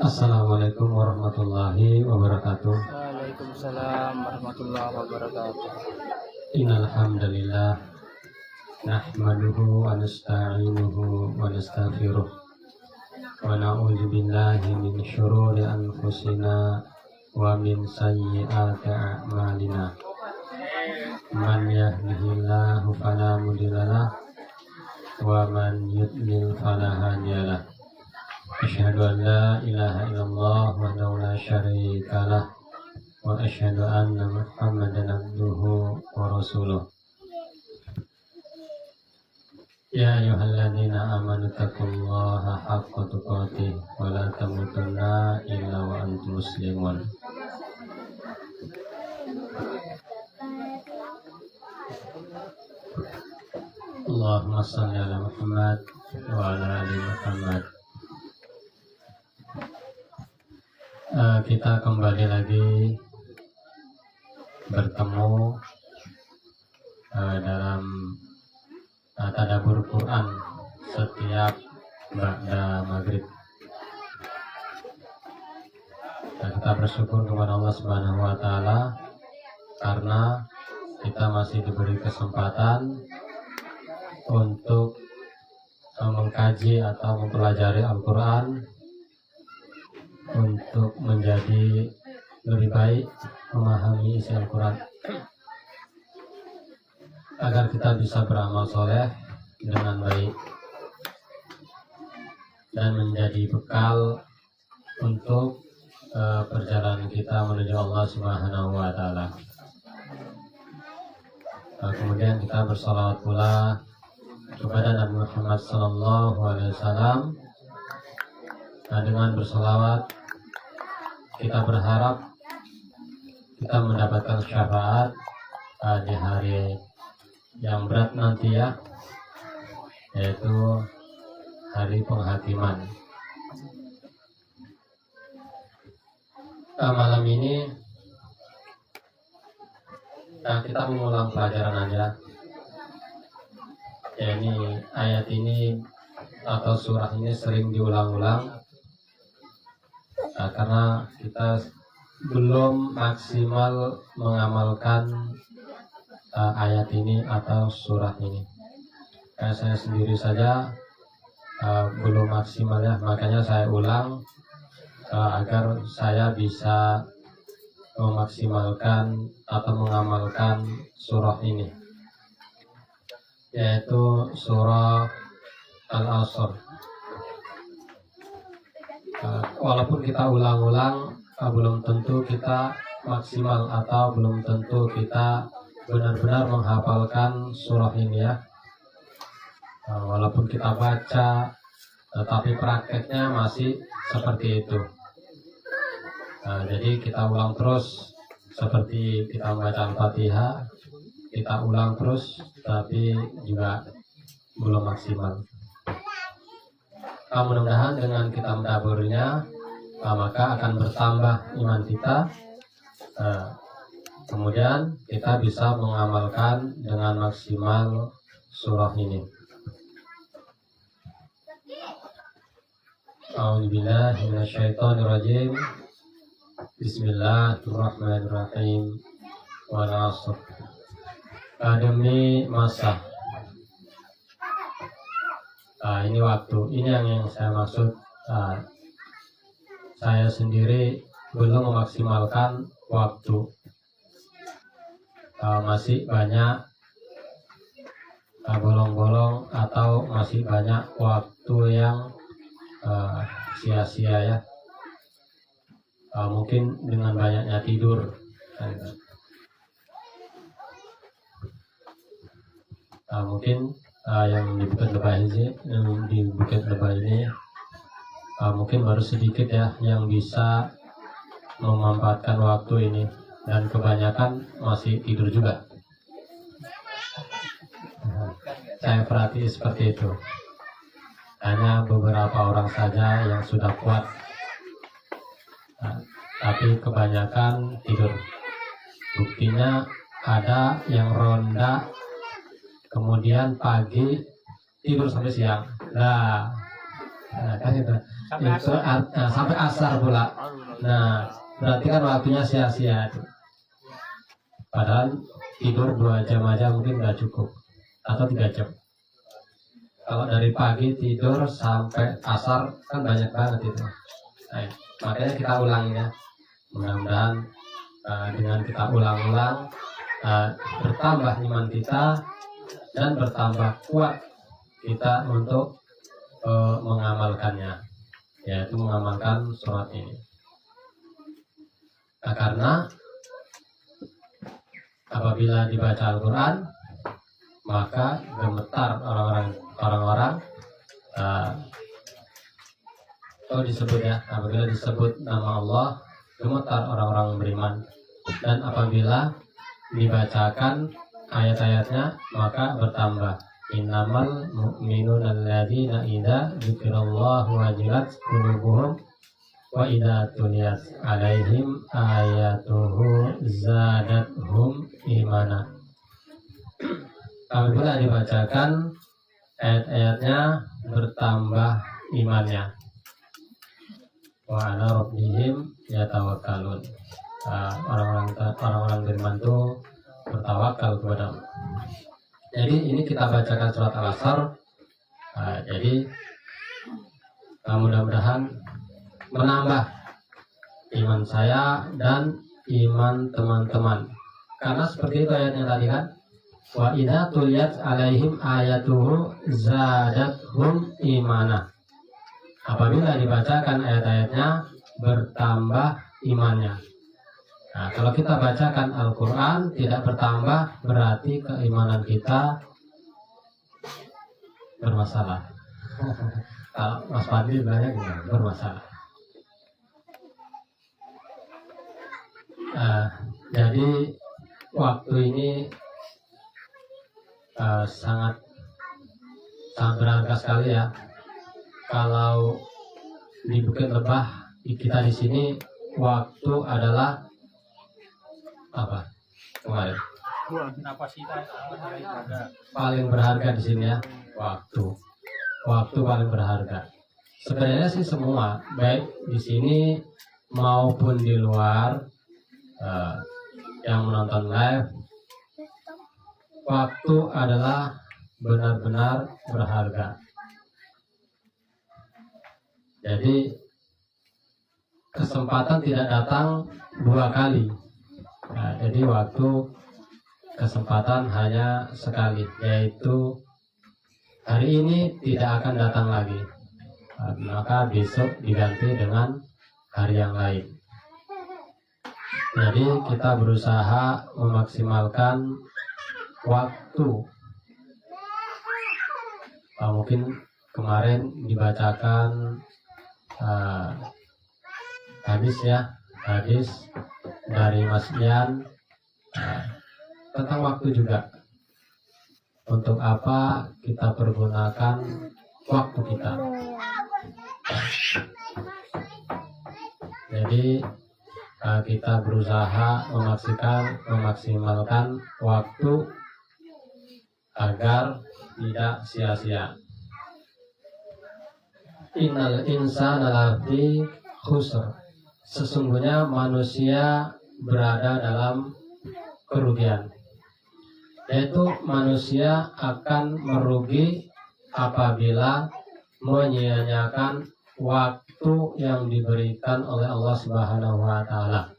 Assalamualaikum warahmatullahi wabarakatuh. Waalaikumsalam warahmatullahi wabarakatuh. Innal hamdalillah nahmaduhu wa nasta'inuhu wa nastaghfiruh wa na'udzu billahi min syururi anfusina wa min sayyiati a'malina. Man yahdihillahu fala mudhillalah wa man yudlil fala hadiyalah. Asyhadu an la ilaha illallah wahdahu la syarika lah wa asyhadu anna Muhammadan abduhu wa rasuluh. Ya ayyuhalladzina amanu taqullaha haqqa tuqatih wa la tamutunna illa wa antum muslimun. Allahumma shalli ala Muhammad wa ala ali Muhammad. Kita kembali lagi bertemu dalam tadabbur Quran setiap ba'da maghrib. Kita bersyukur kepada Allah Subhanahu wa Ta'ala karena kita masih diberi kesempatan untuk mengkaji atau mempelajari Al-Quran, untuk menjadi lebih baik memahami isi Al-Quran, agar kita bisa beramal soleh dengan baik dan menjadi bekal untuk perjalanan kita menuju Allah Subhanahu wa Ta'ala. Kemudian kita bersalawat pula kepada Nabi Muhammad sallallahu alaihi wasallam. Dengan bersalawat kita berharap kita mendapatkan syafaat di hari yang berat nanti ya, yaitu hari penghakiman. Malam ini kita mengulang pelajaran aja. Ya, ini ayat ini atau surah ini sering diulang-ulang karena kita belum maksimal mengamalkan ayat ini atau surah ini. Saya sendiri saja belum maksimal ya, makanya saya ulang agar saya bisa memaksimalkan atau mengamalkan surah ini, yaitu surah Al-Asr. Walaupun kita ulang-ulang, belum tentu kita maksimal atau belum tentu kita benar-benar menghafalkan surah ini ya. Walaupun kita baca, tapi prakteknya masih seperti itu. Jadi kita ulang terus, seperti kita membaca Al-Fatihah, kita ulang terus, tapi juga belum maksimal. Mudah-mudahan dengan kita mendaburnya, maka akan bertambah iman kita. Kemudian kita bisa mengamalkan dengan maksimal surah ini. A'udzubillahi minasyaitonirrajim. Bismillahirrahmanirrahim. Wal 'ashr. Demi masa. Ini waktu, ini yang saya maksud. Saya sendiri belum memaksimalkan waktu. Masih banyak bolong-bolong atau masih banyak waktu yang sia-sia ya. Mungkin dengan banyaknya tidur. Mungkin yang di Bukit Lebah ini mungkin baru sedikit ya yang bisa memanfaatkan waktu ini, dan kebanyakan masih tidur juga. Saya perhati seperti itu. Hanya beberapa orang saja yang sudah kuat, tapi kebanyakan tidur. Buktinya ada yang ronda kemudian pagi tidur sampai siang. Nah kan itu. sampai asar pula. Nah, berarti kan waktunya sia-sia itu. Padahal tidur 2 jam aja mungkin nggak cukup, atau 3 jam. Kalau dari pagi tidur sampai asar kan banyak banget itu. Nah, makanya kita ulang ya. Mudah-mudahan dengan kita ulang-ulang bertambah iman kita dan bertambah kuat kita untuk mengamalkannya, yaitu mengamalkan surat ini. Nah, karena apabila dibaca Al-Quran maka gemetar orang-orang disebut ya, apabila disebut nama Allah gemetar orang-orang beriman, dan apabila dibacakan ayat-ayatnya maka bertambah. Innamal mu'minuna alladzina idza dzukirallahu wajilat qulubuhum wa idza tuliyat alaihim ayatuhu zadathum imana. Apabila dibacakan ayat-ayatnya bertambah imannya. Wa ala rabbihim yatawakkalun. Orang-orang beriman itu bertawakal kepada Allah. Jadi ini kita bacakan surat Al-Asr. Jadi mudah-mudahan menambah iman saya dan iman teman-teman. Karena seperti itu ayatnya tadi kan. Wa idza tuliyat alaihim ayatuhu zadathum imana. Apabila dibacakan ayat-ayatnya bertambah imannya. Nah, kalau kita bacakan Al-Quran tidak bertambah, berarti keimanan kita bermasalah. Kalau Mas Fadli bilangnya gimana? Bermasalah. Jadi waktu ini sangat berharga sekali ya. Kalau di Bukit Lebah kita di sini waktu adalah apa kemarin paling berharga di sini ya. Waktu paling berharga sebenarnya sih semua, baik di sini maupun di luar yang menonton live. Waktu adalah benar-benar berharga. Jadi kesempatan tidak datang 2 kali. Nah, jadi waktu kesempatan hanya sekali, yaitu hari ini tidak akan datang lagi. Maka besok diganti dengan hari yang lain. Jadi kita berusaha memaksimalkan waktu. Mungkin kemarin dibacakan hadis dari Mas Ian tentang waktu juga. Untuk apa kita pergunakan waktu kita? Jadi kita berusaha memaksimalkan waktu agar tidak sia-sia. Innal insana lafi khusr. Sesungguhnya manusia berada dalam kerugian, yaitu manusia akan merugi apabila menyia-nyiakan waktu yang diberikan oleh Allah Subhanahu wa taala.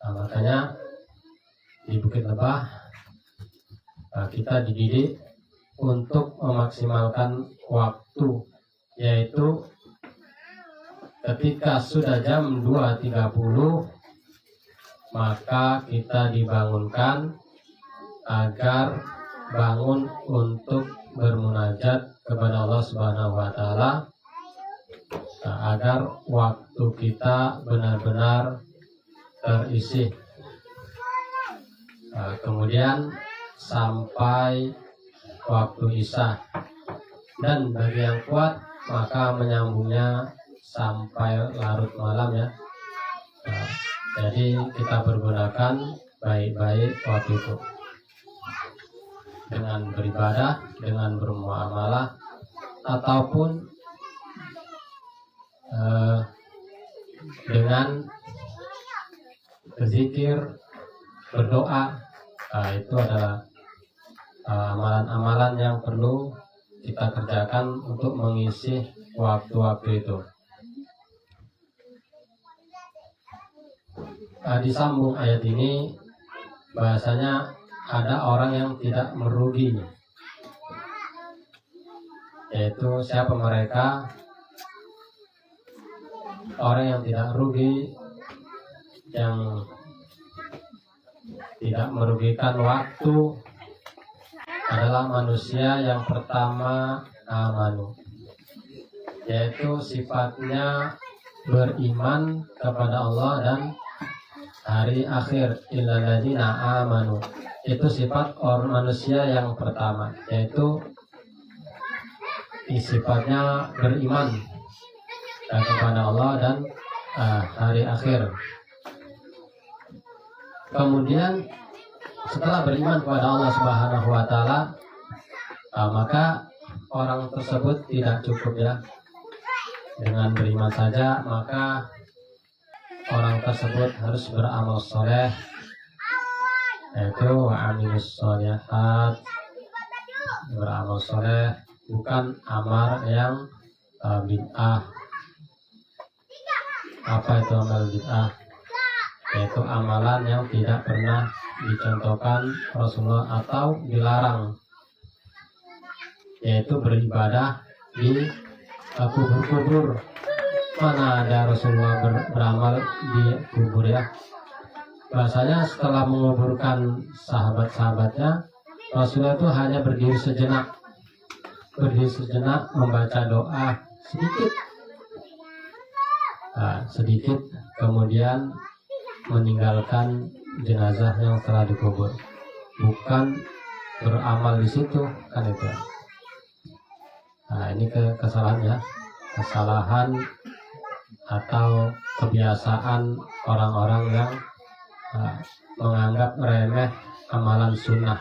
Nah, makanya di Bukit Lebah kita dididik untuk memaksimalkan waktu, yaitu ketika sudah jam 2.30 maka kita dibangunkan agar bangun untuk bermunajat kepada Allah Subhanahu wa taala, agar waktu kita benar-benar terisi. Kemudian sampai waktu Isya, dan bagi yang kuat maka menyambungnya sampai larut malam ya. Jadi kita pergunakan baik-baik waktu itu. dengan beribadah, dengan bermuamalah, ataupun dengan berzikir, berdoa. Itu adalah amalan-amalan yang perlu kita kerjakan untuk mengisi waktu-waktu itu. Disambung ayat ini, bahasanya ada orang yang tidak merugi, yaitu siapa mereka? Orang yang tidak rugi, yang tidak merugikan waktu, adalah manusia yang pertama amanu, yaitu sifatnya beriman kepada Allah dan hari akhir. Illal ladzina amanu, itu sifat orang manusia yang pertama, yaitu sifatnya beriman kepada Allah dan hari akhir. Kemudian setelah beriman kepada Allah Subhanahu wa Ta'ala, maka orang tersebut tidak cukup ya dengan beriman saja, maka orang tersebut harus beramal soleh, yaitu wa'amilus sholihat, beramal soleh, bukan amal yang bid'ah. Apa itu amal bid'ah? Yaitu amalan yang tidak pernah dicontohkan Rasulullah atau dilarang, yaitu beribadah di kubur-kubur. Mana ada Rasulullah beramal di kubur ya? Bahasanya setelah menguburkan sahabat-sahabatnya, Rasulullah itu hanya berdiri sejenak membaca doa sedikit, kemudian meninggalkan jenazah yang telah dikubur, bukan beramal di situ, kan itu. Ini kesalahan atau kebiasaan orang-orang yang menganggap remeh amalan sunnah.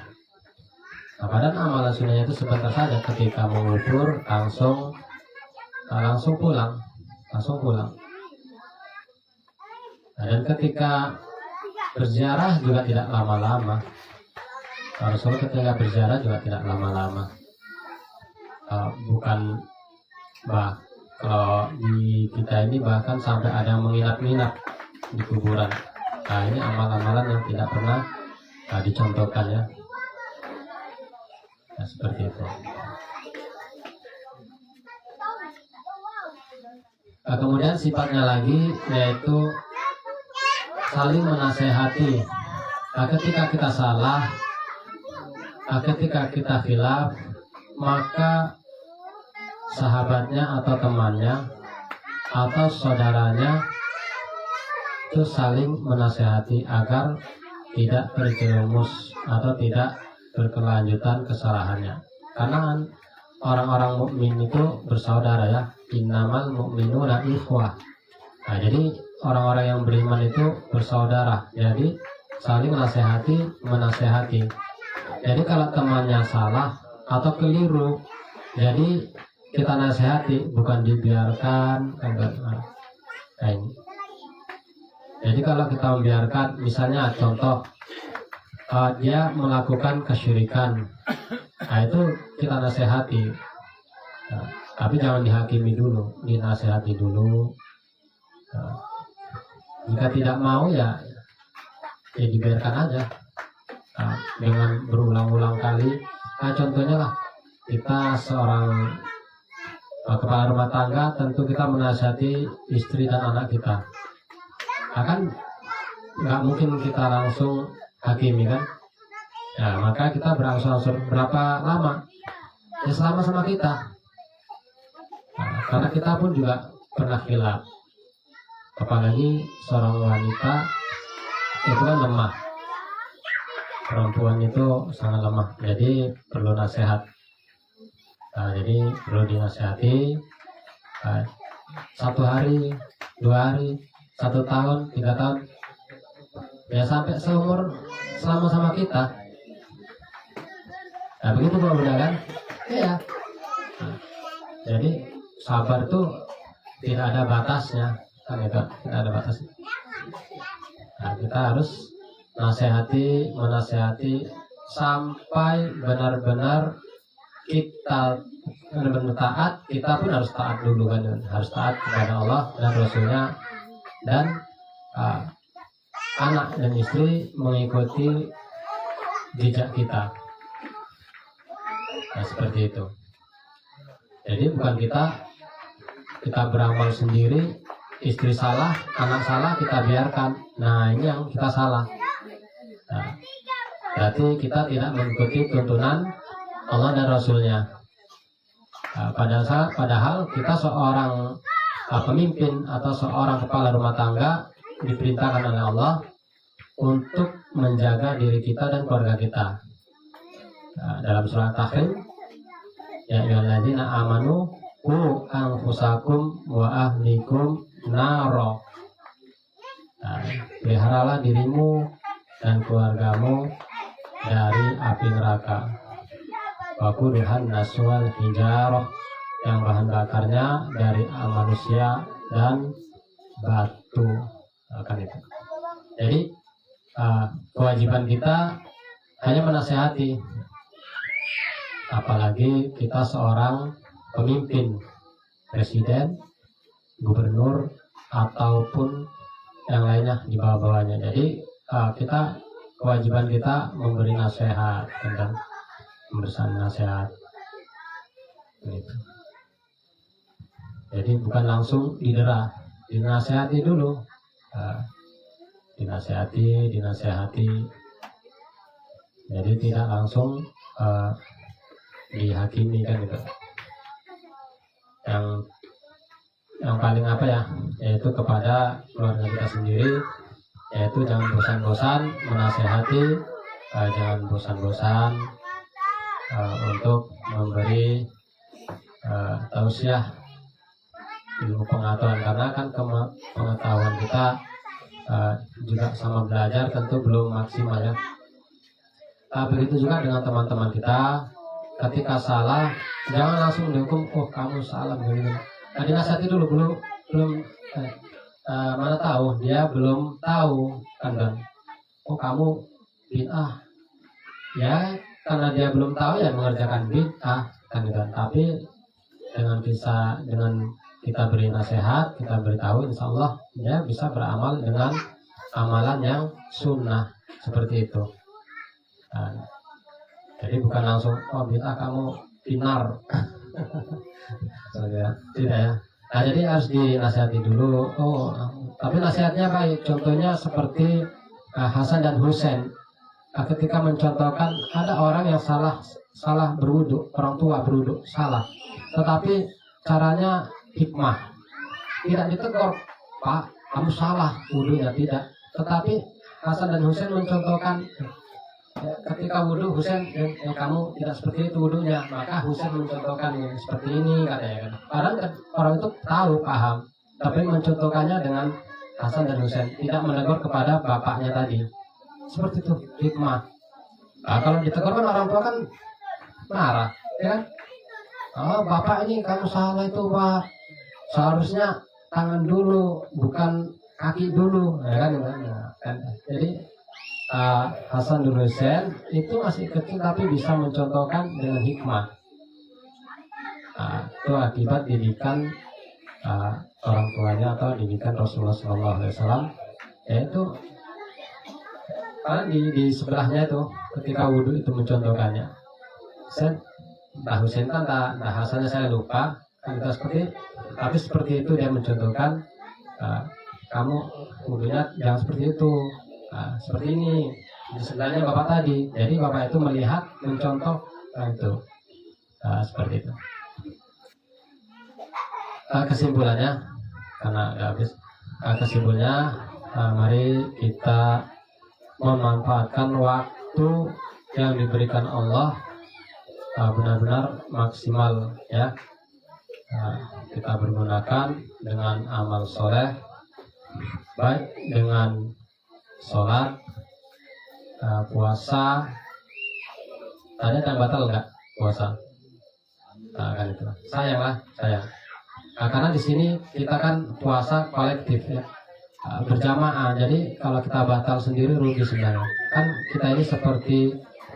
Padahal amalan sunnahnya itu sebentar saja, ketika mengubur langsung pulang. Dan ketika berziarah juga tidak lama-lama. Rasulullah ketika berziarah juga tidak lama-lama. Kalau di kita ini bahkan sampai ada yang menginap-inap di kuburan. Ini amal-amalan yang tidak pernah dicontohkan ya. Seperti itu. Kemudian sifatnya lagi, yaitu saling menasehati. Ketika kita salah, ketika kita khilaf, maka sahabatnya atau temannya atau saudaranya itu saling menasehati agar tidak terjerumus atau tidak berkelanjutan kesalahannya. Karena orang-orang mukmin itu bersaudara ya. Innamal mu'minuna ikhwah. Jadi orang-orang yang beriman itu bersaudara. Jadi saling menasehati. Jadi kalau temannya salah atau keliru, jadi kita nasihati, bukan dibiarkan. Jadi kalau kita membiarkan, misalnya contoh, dia melakukan kesyirikan, itu kita nasihati, tapi jangan dihakimi dulu, dinasihati dulu. Jika tidak mau ya dibiarkan aja, dengan berulang-ulang kali. Contohnya lah, kita seorang kepala rumah tangga, tentu kita menasihati istri dan anak kita. Akan nggak mungkin kita langsung hakimi kan? Maka kita berangsur-angsur. Berapa lama? Ya selama sama kita. Karena kita pun juga pernah khilaf. Apalagi seorang wanita itu kan lemah. Perempuan itu sangat lemah. Jadi perlu nasihat. Jadi perlu dinasihati. 1 hari, 2 hari, 1 tahun, 3 tahun, ya sampai seumur selama sama kita. Nah begitu Pak Bunda kan? Iya. Nah, jadi sabar tuh tidak ada batasnya, kan itu, tidak ada batasnya. Nah, kita harus menasehati sampai benar-benar kita benar-benar taat. Kita pun harus taat dulu kan, harus taat kepada Allah dan Rasulnya, dan anak dan istri mengikuti jejak kita. Nah seperti itu. Jadi bukan kita beramal sendiri, istri salah, anak salah, kita biarkan. Nah ini yang kita salah. Nah, berarti kita tidak mengikuti tuntunan Allah dan Rasulnya. Nah, padahal kita seorang pemimpin atau seorang kepala rumah tangga diperintahkan oleh Allah untuk menjaga diri kita dan keluarga kita. Nah, dalam surah Tahrim, ya ayyuhalladzina amanu qu anfusakum wa ahlikum naro. Nah, peliharalah dirimu dan keluargamu dari api neraka. Waquduhan naswal hijarah, yang bahan bakarnya dari manusia dan batu. Akan itu. Jadi kewajiban kita hanya menasehati, apalagi kita seorang pemimpin, presiden, gubernur, ataupun yang lainnya di bawah-bawahnya. Jadi kewajiban kita memberi nasihat dan memberikan nasihat. Gitu. Jadi bukan langsung didera, dinasehati dulu. Dinasehati. Jadi tidak langsung dihakimi kan gitu. Yang paling apa ya, yaitu kepada keluarga kita sendiri, yaitu jangan bosan-bosan menasehati, jangan bosan-bosan untuk memberi tausiah, ilmu pengetahuan, karena kan pengetahuan kita juga sama belajar tentu belum maksimal ya. Begitu juga dengan teman-teman kita, ketika salah jangan langsung dihukum, oh kamu salah begini. Nah, dinasihati dulu, belum mana tahu, dia belum tahu kan, oh kamu bid'ah ya, karena dia belum tahu ya mengerjakan bid'ah kan. Tapi dengan kita beri nasihat, kita beritahu, insya Allah dia bisa beramal dengan amalan yang sunnah seperti itu. Nah, jadi bukan langsung, oh bid'ah kamu pinar. Tidak ya. Nah jadi harus dinasihati dulu. Oh, tapi nasihatnya baik. Contohnya seperti Hasan dan Husain. Ketika mencontohkan ada orang yang salah berwudu, orang tua berwudu salah. Tetapi caranya hikmah. Tidak ditegur, Pak, kamu salah wudunya, tidak. Tetapi Hasan dan Husain mencontohkan, ketika wudhu Husain, kamu tidak seperti itu wudhunya, maka Husain mencontohkan seperti ini katanya kan. Padahal orang itu tahu, paham, tapi mencontohkannya dengan Hasan dan Husain, tidak menegur kepada bapaknya tadi. Seperti itu hikmah. Nah, kalau ditegur kan orang tua kan marah, ya kan? Oh bapak ini kamu salah itu Pak, seharusnya tangan dulu bukan kaki dulu, ya kan? Jadi Hasan dan Husain itu masih kecil tapi bisa mencontohkan dengan hikmah. Itu akibat didikan orang tuanya atau didikan Rasulullah SAW, yaitu karena di sebelahnya itu ketika wudhu itu mencontohkannya. Husain kan tak Hasannya saya lupa kan, tapi seperti itu dia mencontohkan, kamu wudhunya jangan seperti itu. Seperti ini di sebelahnya bapak tadi. Jadi bapak itu melihat, mencontoh itu. Seperti itu. Kesimpulannya, karena udah habis. Kesimpulannya, mari kita memanfaatkan waktu yang diberikan Allah benar-benar maksimal ya. Kita bergunakan dengan amal soleh, baik dengan sholat, puasa, Tadi ada yang batal enggak puasa? Nah, kan itu. Sayang lah, sayang. Nah, karena di sini kita kan puasa kolektif ya, berjamaah. Jadi kalau kita batal sendiri rugi sebenarnya. Kan kita ini seperti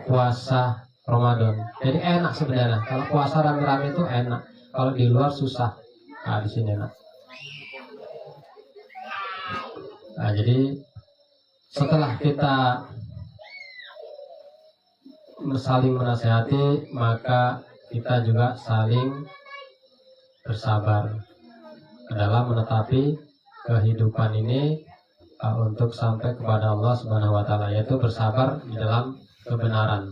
puasa Ramadan. Jadi enak sebenarnya. Kalau puasa rame-rame itu enak. Kalau di luar susah. Nah, di sini enak. Nah, jadi setelah kita saling menasehati, maka kita juga saling bersabar dalam menetapi kehidupan ini untuk sampai kepada Allah Subhanahu wa taala, yaitu bersabar di dalam kebenaran,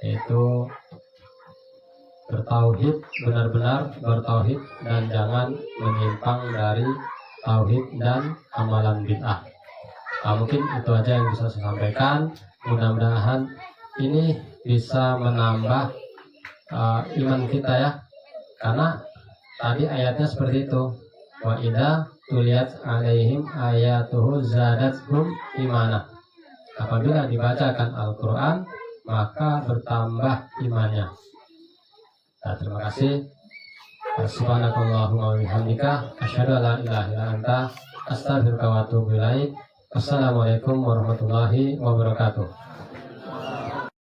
yaitu bertauhid, benar-benar bertauhid dan jangan menyimpang dari tauhid dan amalan bid'ah. Nah, mungkin itu aja yang bisa saya sampaikan. Mudah-mudahan ini bisa menambah iman kita ya, karena tadi ayatnya seperti itu, wa idza tuliyat alaihim ayatuhu zadathum imana. Apabila dibacakan Al-Quran maka bertambah imannya. Nah, terima kasih. Subhanakallahumma wa bihamdika asyhadu an la ilaha illa anta astaghfiruka wa atubu ilaik. Assalamualaikum warahmatullahi wabarakatuh.